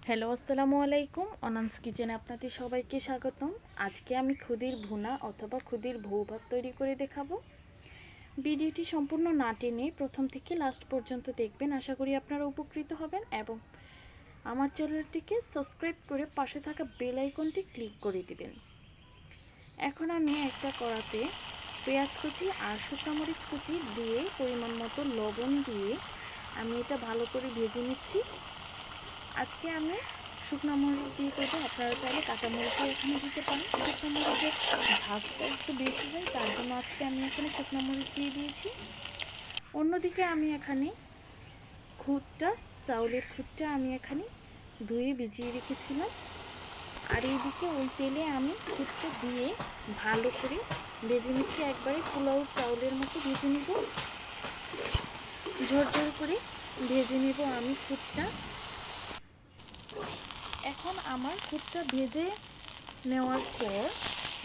Hello, আসসালামু আলাইকুম। অনান্স কিচেনে আপনাদের সবাইকে স্বাগতম। আজকে আমি খুদির ভুনা অথবা খুদির ভৌভাত তৈরি করে দেখাবো। ভিডিওটি সম্পূর্ণ না টেনে প্রথম থেকে লাস্ট পর্যন্ত দেখবেন। আশা করি আপনারা উপকৃত হবেন এবং আমার চ্যানেলটিকে সাবস্ক্রাইব করে পাশে থাকা বেল আইকনটি ক্লিক করে দিবেন। এখন আমি একটা কড়াতে পেঁয়াজ কুচি আর শুকনো মরিচ কুচি দিয়ে পরিমাণ মতো লবণ দিয়ে আমি এটা ভালো করে ভেজে নিচ্ছি। আজকে আমি শুকনো মরিচ দিয়ে করবো, আপনারা চাইলে কাঁচা মরিচও এখানে দিতে পারেন। শুকনো মরিচের ঝাঁজটা একটু বেশি হয়, তার জন্য আজকে আমি এখানে শুকনো মরিচ দিয়ে দিয়েছি। অন্যদিকে আমি এখানে চাউলের খুদটা আমি এখানে ধুয়ে ভিজিয়ে রেখেছিলাম, আর এইদিকে ওই তেলে আমি খুদটা দিয়ে ভালো করে ভেজে নিচ্ছি। একবারে পোলাও চাউলের মতো ভেজে নিব, ঝরঝর করে ভেজে নেব আমি খুদটা। এখন আমার খুদটা ভেজে নেওয়ার পর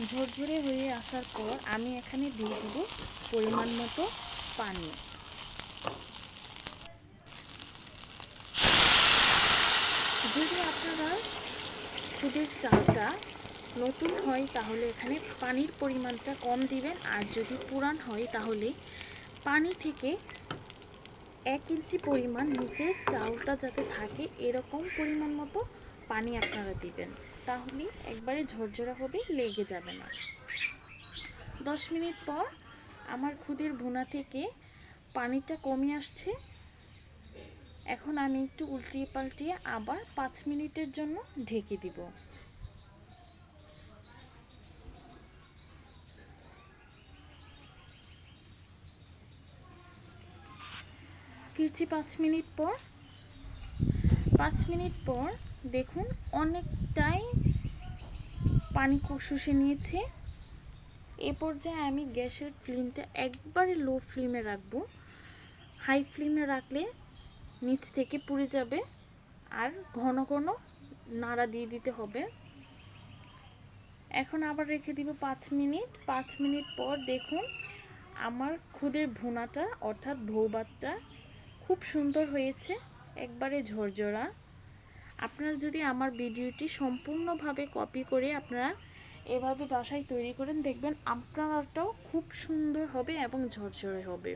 ঝরঝরে হয়ে আসার পর আমি এখানে দিয়ে দেব পরিমাণ মতো পানি। যদি আপনারা খুদের চালটা নতুন হয় তাহলে এখানে পানির পরিমাণটা কম দিবেন, আর যদি পুরান হয় তাহলে পানি থেকে 1 ইঞ্চি পরিমাণ নিচে চাউলটা যাতে থাকে এরকম পরিমাণ মতো পানি আপনারা দিবেন, তাহলে একবারে ঝরঝরা হবে, লেগে যাবে না। 10 মিনিট পর আমার খুদের ভুনা থেকে পানিটা কমে আসছে। এখন আমি একটু উল্টিয়ে পাল্টিয়ে আবার 5 মিনিটের জন্য ঢেকে দিব। ফিরছি 5 মিনিট পর। 5 মিনিট পর দেখুন অনেকটাই পানি শুষে নিয়েছে। এ পর্যায়ে আমি গ্যাসের ফ্লেমটা একবারে লো ফ্লেমে রাখবো। হাই ফ্লেমে রাখলে নিচ থেকে পুড়ে যাবে, আর ঘন ঘন নাড়া দিয়ে দিতে হবে। এখন আবার রেখে দিব 5 মিনিট। 5 মিনিট পর দেখুন আমার খুদের ভুনাটা অর্থাৎ ভৌভাতটা খুব সুন্দর হয়েছে, একবারে ঝরঝরা। আপনারা যদি আমার ভিডিওটি সম্পূর্ণভাবে কপি করে আপনারা এভাবে বাসায় তৈরি করেন, দেখবেন আপনারাটাও খুব সুন্দর হবে এবং ঝরঝরে হবে।